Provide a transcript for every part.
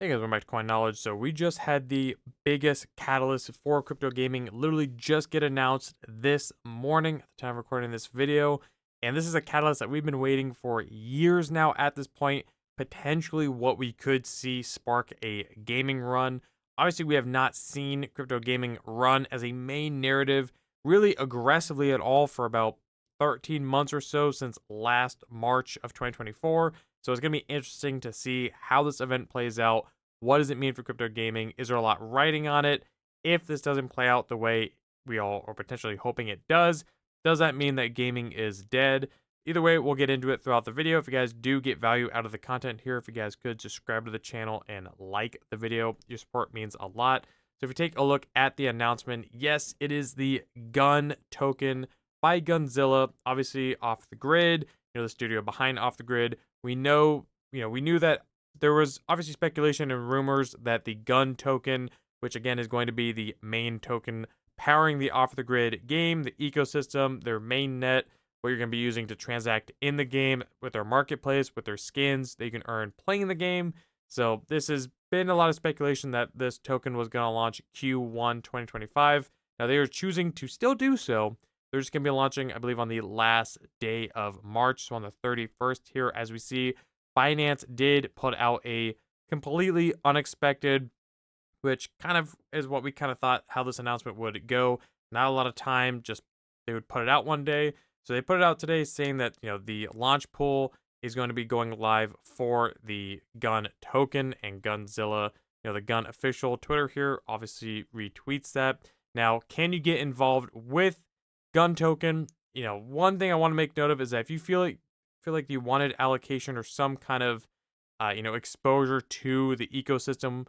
Hey guys, welcome back to Coin Knowledge. So we just had the biggest catalyst for crypto gaming literally just get announced this morning at the time of recording this video. And this is a catalyst that we've been waiting for years now at this point, potentially what we could see spark a gaming run. Obviously, we have not seen crypto gaming run as a main narrative really aggressively at all for about 13 months or so since last March of 2024. So it's going to be interesting to see how this event plays out. What does it mean for crypto gaming? Is there a lot riding on it? If this doesn't play out the way we all are potentially hoping it does that mean that gaming is dead? Either way, we'll get into it throughout the video. If you guys do get value out of the content here, if you guys could subscribe to the channel and like the video, your support means a lot. So if you take a look at the announcement, yes, it is the Gun token by Gunzilla, obviously off the grid, the studio behind Off the Grid. We know, we knew that there was obviously speculation and rumors that the Gun token, which again is going to be the main token powering the Off the Grid game, the ecosystem, their main net, what you're going to be using to transact in the game with their marketplace, with their skins that you can earn playing the game. So this has been a lot of speculation that this token was going to launch Q1 2025. Now they are choosing to still do so. They're just going to be launching, I believe, on the last day of March, so on the 31st here. As we see, Binance did put out a completely unexpected, which kind of is what we kind of thought how this announcement would go. Not a lot of time, just they would put it out one day. So they put it out today saying that, the launch pool is going to be going live for the Gun token, and Gunzilla, the Gun official Twitter here obviously retweets that. Now, can you get involved with Gun token? One thing I want to make note of is that if you feel like you wanted allocation or some kind of exposure to the ecosystem,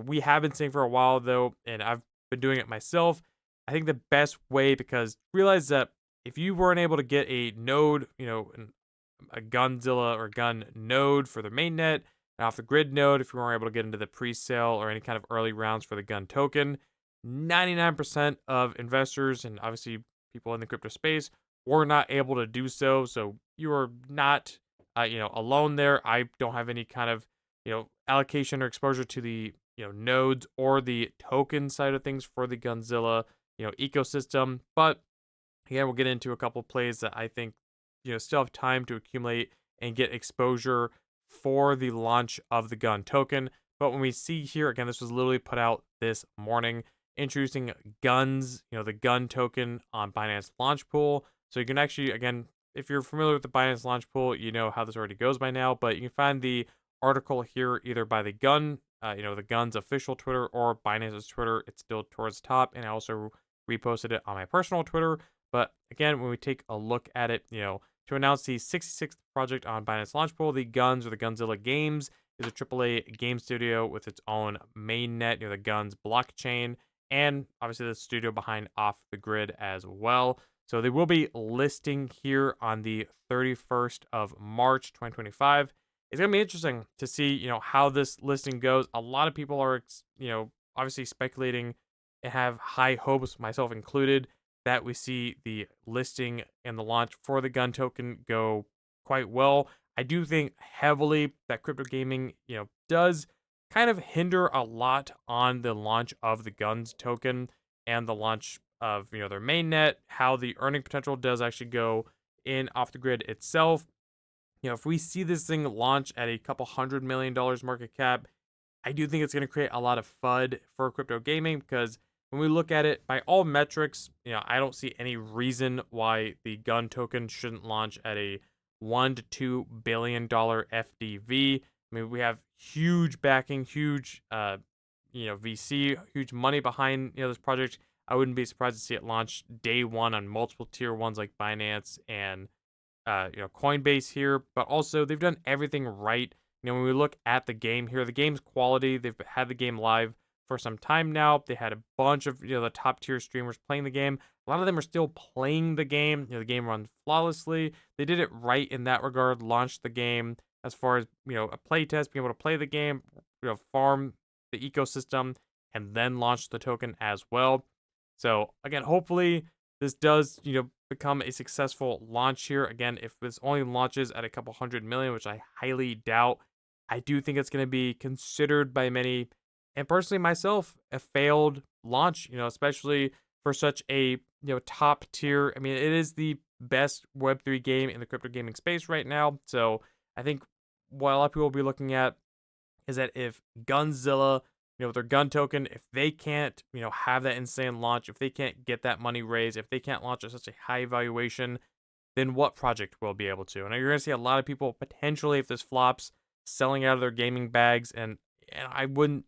we have been saying for a while though, and I've been doing it myself. I think the best way, because realize that if you weren't able to get a node, a Gunzilla or Gun node for the mainnet, an off the grid node, if you weren't able to get into the pre-sale or any kind of early rounds for the Gun token, 99% of investors and obviously people in the crypto space were not able to do so. So you are not, alone there. I don't have any kind of, allocation or exposure to the, nodes or the token side of things for the Gunzilla, ecosystem. But again, we'll get into a couple plays that I think, still have time to accumulate and get exposure for the launch of the Gun token. But when we see here, again, this was literally put out this morning, introducing guns, the Gun token on Binance Launch Pool. So you can actually, again, if you're familiar with the Binance Launch Pool, you know how this already goes by now, but you can find the article here either by the Gun, the Gun's official Twitter, or Binance's Twitter. It's still towards the top, and I also reposted it on my personal Twitter. But again, when we take a look at it, to announce the 66th project on Binance Launch Pool, the Guns or the Gunzilla Games is a AAA game studio with its own mainnet, the Guns blockchain, and obviously the studio behind Off the Grid as well. So they will be listing here on the 31st of March 2025. It's going to be interesting to see, how this listing goes. A lot of people are, obviously speculating and have high hopes, myself included, that we see the listing and the launch for the Gun token go quite well. I do think heavily that crypto gaming, does kind of hinder a lot on the launch of the Guns token and the launch of, their mainnet, how the earning potential does actually go in Off the Grid itself. If we see this thing launch at a couple $100 million market cap, I do think it's going to create a lot of FUD for crypto gaming, because when we look at it by all metrics, I don't see any reason why the Gun token shouldn't launch at a $1 to $2 billion FDV. I mean, we have huge backing, huge, VC, huge money behind, this project. I wouldn't be surprised to see it launch day one on multiple tier ones like Binance and Coinbase here, but also they've done everything right. When we look at the game here, the game's quality, they've had the game live for some time now. They had a bunch of, the top tier streamers playing the game. A lot of them are still playing the game. The game runs flawlessly. They did it right in that regard, launched the game as far as, a play test, being able to play the game, farm the ecosystem, and then launch the token as well. So again, hopefully this does, become a successful launch here. Again, if this only launches at a couple $100 million, which I highly doubt, I do think it's going to be considered by many, and personally myself, a failed launch, especially for such a, top tier. I mean, it is the best Web3 game in the crypto gaming space right now. So I think what a lot of people will be looking at is that if Gunzilla, with their gun token, if they can't, have that insane launch, if they can't get that money raised, if they can't launch at such a high valuation, then what project will be able to? And you're going to see a lot of people potentially, if this flops, selling out of their gaming bags. And I wouldn't,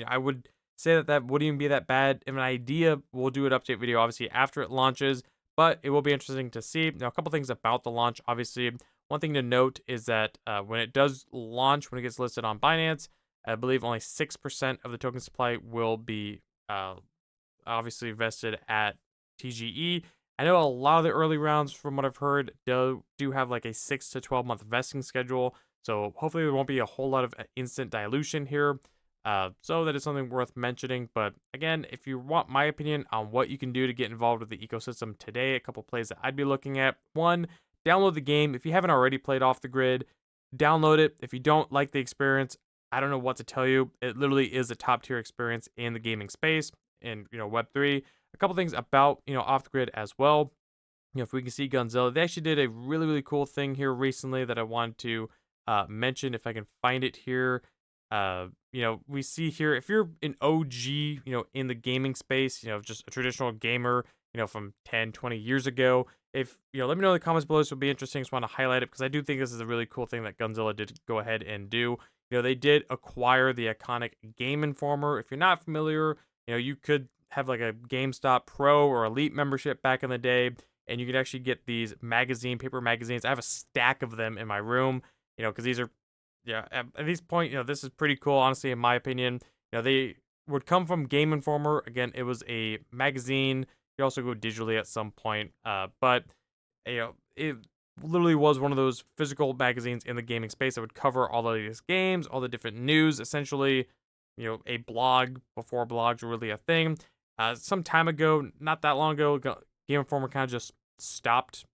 I would say that that wouldn't even be that bad of an idea. We'll do an update video obviously after it launches, but it will be interesting to see. Now, a couple things about the launch. Obviously, one thing to note is that when it does launch, when it gets listed on Binance, I believe only 6% of the token supply will be uh, obviously vested at TGE. I know a lot of the early rounds, from what I've heard, do have like a 6 to 12 month vesting schedule. So hopefully there won't be a whole lot of instant dilution here. So that is something worth mentioning. But again, if you want my opinion on what you can do to get involved with the ecosystem today, a couple plays that I'd be looking at. One, download the game. If you haven't already played Off the Grid, download it. If you don't like the experience, I don't know what to tell you. It literally is a top tier experience in the gaming space in Web3. A couple things about Off the Grid as well. If we can see Gunzilla, they actually did a really cool thing here recently that I wanted to mention. If I can find it here, we see here, if you're an OG, in the gaming space, just a traditional gamer, from 10, 20 years ago. If, let me know in the comments below. This would be interesting. Just want to highlight it because I do think this is a really cool thing that Gunzilla did go ahead and do. They did acquire the iconic Game Informer. If you're not familiar, you could have like a GameStop Pro or Elite membership back in the day, and you could actually get these paper magazines. I have a stack of them in my room, because these are, yeah, at this point, this is pretty cool, honestly, in my opinion. They would come from Game Informer. Again, it was a magazine. You also go digitally at some point, but it literally was one of those physical magazines in the gaming space that would cover all of these games, all the different news, essentially, a blog before blogs were really a thing. Some time ago, not that long ago, Game Informer kind of just stopped,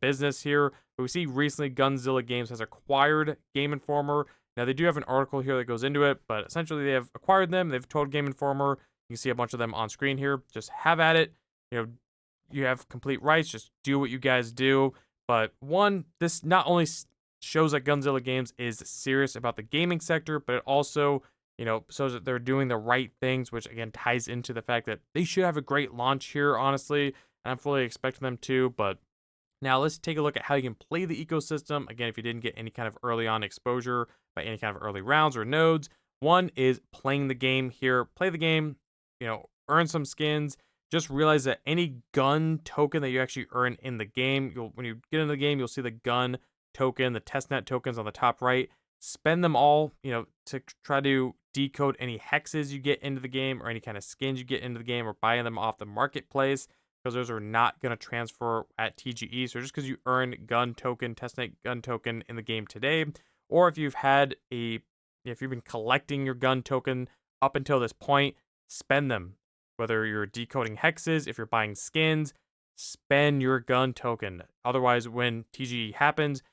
business here. But we see recently Gunzilla Games has acquired Game Informer. Now, they do have an article here that goes into it, but essentially they have acquired them. They've told Game Informer, you can see a bunch of them on screen here, just have at it. You have complete rights, just do what you guys do. But one, this not only shows that Gunzilla Games is serious about the gaming sector, but it also, shows that they're doing the right things, which again ties into the fact that they should have a great launch here, honestly. And I'm fully expecting them to. But now let's take a look at how you can play the ecosystem. Again, if you didn't get any kind of early on exposure by any kind of early rounds or nodes, one is playing the game here. Play the game, earn some skins. Just realize that any gun token that you actually earn in the game, when you get into the game, you'll see the gun token, the testnet tokens on the top right. Spend them all, to try to decode any hexes you get into the game or any kind of skins you get into the game or buying them off the marketplace, because those are not going to transfer at TGE. So just because you earn gun token, testnet gun token in the game today, or if you've been collecting your gun token up until this point, spend them. Whether you're decoding hexes, if you're buying skins, spend your gun token. Otherwise, when TGE happens,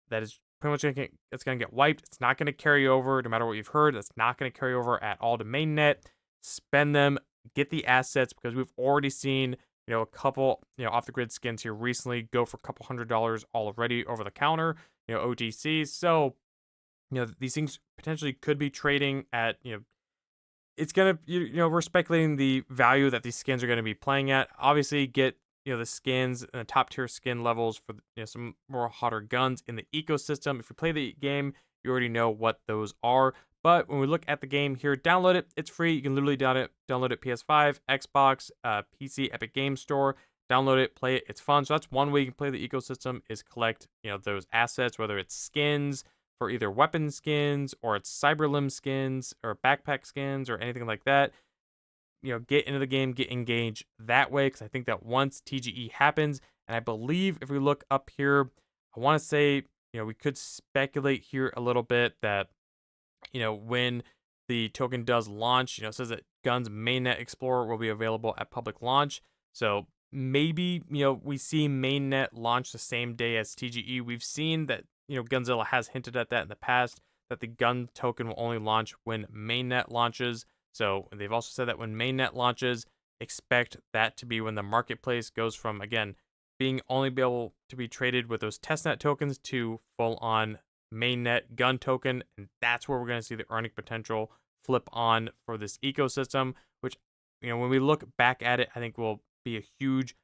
that is pretty much it's going to get wiped. It's not going to carry over, no matter what you've heard. It's not going to carry over at all to mainnet. Spend them, get the assets, because we've already seen, a couple, off the grid skins here recently go for a couple $100 already over the counter, OTC. So, these things potentially could be trading at, it's gonna, we're speculating the value that these skins are going to be playing at. Obviously, get the skins and the top tier skin levels for some more hotter guns in the ecosystem. If you play the game, you already know what those are. But when we look at the game here, download it. It's free. You can literally download it PS5, Xbox, PC, Epic Game Store. Download it, play it. It's fun. So that's one way you can play the ecosystem, is collect those assets, whether it's skins for either weapon skins or it's cyber limb skins or backpack skins or anything like that. Get into the game, get engaged that way, because I think that once TGE happens, and I believe if we look up here, I want to say, we could speculate here a little bit that, when the token does launch, it says that Gun's mainnet explorer will be available at public launch. So maybe, we see mainnet launch the same day as TGE. We've seen that, Gunzilla has hinted at that in the past. that the gun token will only launch when mainnet launches. So they've also said that when mainnet launches, expect that to be when the marketplace goes from, again, being only be able to be traded with those testnet tokens to full on mainnet gun token. And that's where we're going to see the earning potential flip on for this ecosystem, which, when we look back at it, I think will be a huge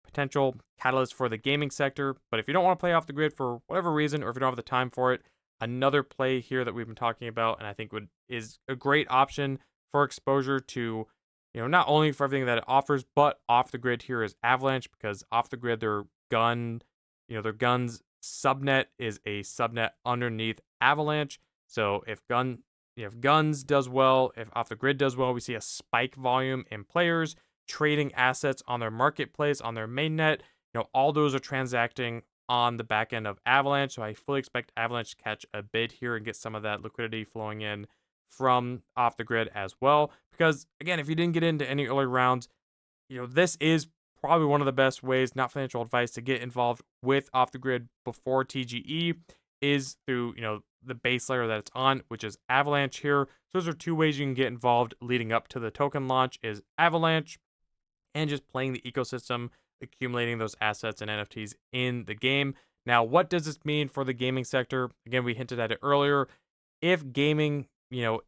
potential catalyst for the gaming sector. But if you don't want to play off the grid for whatever reason, or if you don't have the time for it, another play here that we've been talking about, and I think is a great option for exposure to, not only for everything that it offers, but off the grid here is Avalanche, because off the grid their guns subnet is a subnet underneath Avalanche. So if guns does well, if off the grid does well, we see a spike volume in players trading assets on their marketplace, on their mainnet. All those are transacting on the back end of Avalanche. So I fully expect Avalanche to catch a bid here and get some of that liquidity flowing in from off the grid as well. Because again, if you didn't get into any early rounds, this is probably one of the best ways, not financial advice, to get involved with off the grid before TGE is through, the base layer that it's on, which is Avalanche here. So those are two ways you can get involved leading up to the token launch is Avalanche and just playing the ecosystem, accumulating those assets and NFTs in the game. Now, what does this mean for the gaming sector? Again, we hinted at it earlier. If gaming,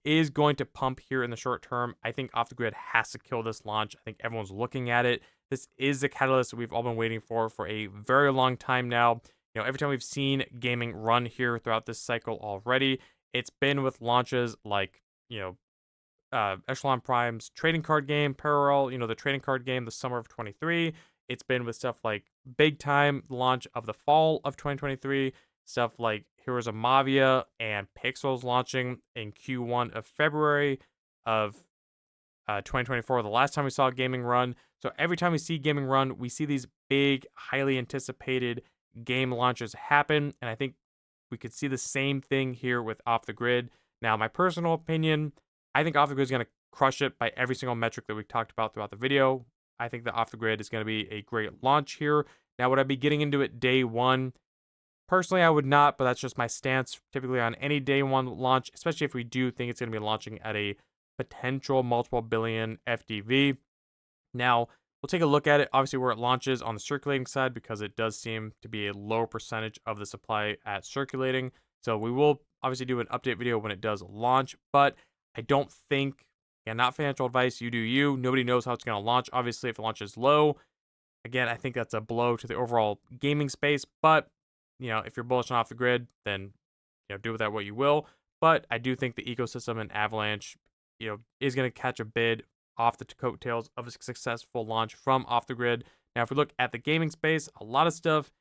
is going to pump here in the short term, I think off the grid has to kill this launch. I think everyone's looking at it. This is the catalyst that we've all been waiting for a very long time now. Every time we've seen gaming run here throughout this cycle already, it's been with launches like, Echelon Prime's trading card game, Parallel, the trading card game, the summer of 23. It's been with stuff like Big Time, launch of the fall of 2023, stuff like Heroes of Mavia and Pixels launching in Q1 of February of 2024, the last time we saw gaming run. So every time we see gaming run, we see these big, highly anticipated game launches happen. And I think we could see the same thing here with Off the Grid. Now, my personal opinion, I think Off the Grid is going to crush it by every single metric that we talked about throughout the video. I think that Off the Grid is going to be a great launch here. Now, would I be getting into it day one? Personally, I would not, but that's just my stance typically on any day one launch, especially if we do think it's going to be launching at a potential multiple billion FDV. Now, we'll take a look at it, obviously, where it launches on the circulating side, because it does seem to be a low percentage of the supply at circulating. So we will obviously do an update video when it does launch, but I don't think, not financial advice, you do you. Nobody knows how it's going to launch. Obviously, if it launches low, again, I think that's a blow to the overall gaming space. But, if you're bullish on off the grid, then, do with that what you will. But I do think the ecosystem and Avalanche, is going to catch a bid off the coattails of a successful launch from off the grid. Now, if we look at the gaming space, a lot of stuff,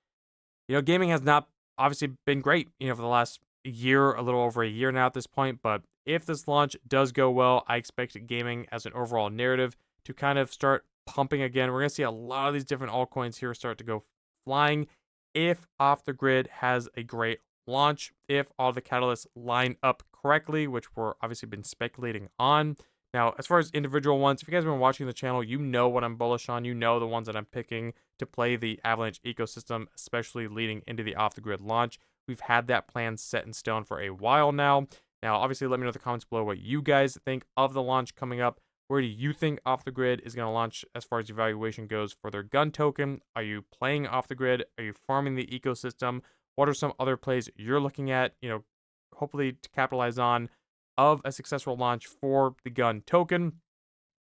gaming has not obviously been great, for the last year, a little over a year now at this point. But if this launch does go well, I expect gaming as an overall narrative to kind of start pumping again. We're going to see a lot of these different altcoins here start to go flying if off the grid has a great launch, if all the catalysts line up correctly, which we're obviously been speculating on. Now, as far as individual ones, if you guys have been watching the channel, you know what I'm bullish on. You know the ones that I'm picking to play the Avalanche ecosystem, especially leading into the off-the-grid launch. We've had that plan set in stone for a while now. Now, obviously, let me know in the comments below what you guys think of the launch coming up. Where do you think Off the Grid is going to launch as far as evaluation goes for their gun token? Are you playing Off the Grid? Are you farming the ecosystem? What are some other plays you're looking at, hopefully to capitalize on of a successful launch for the gun token?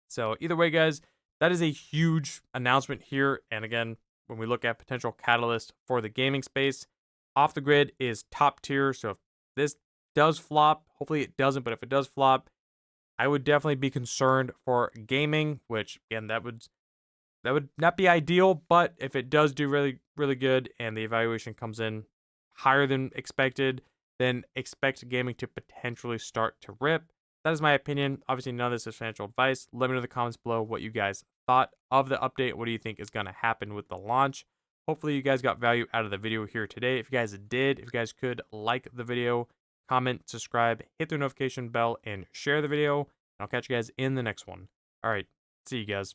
So either way, guys, that is a huge announcement here. And again, when we look at potential catalyst for the gaming space, Off the Grid is top tier. So if this does flop, hopefully it doesn't, but if it does flop, I would definitely be concerned for gaming, which again, that would not be ideal, but if it does do really, really good and the evaluation comes in higher than expected, then expect gaming to potentially start to rip. That is my opinion. Obviously, none of this is financial advice. Let me know in the comments below what you guys thought of the update. What do you think is going to happen with the launch? Hopefully, you guys got value out of the video here today. If you guys did, if you guys could like the video, comment, subscribe, hit the notification bell, and share the video. I'll catch you guys in the next one. All right, see you guys.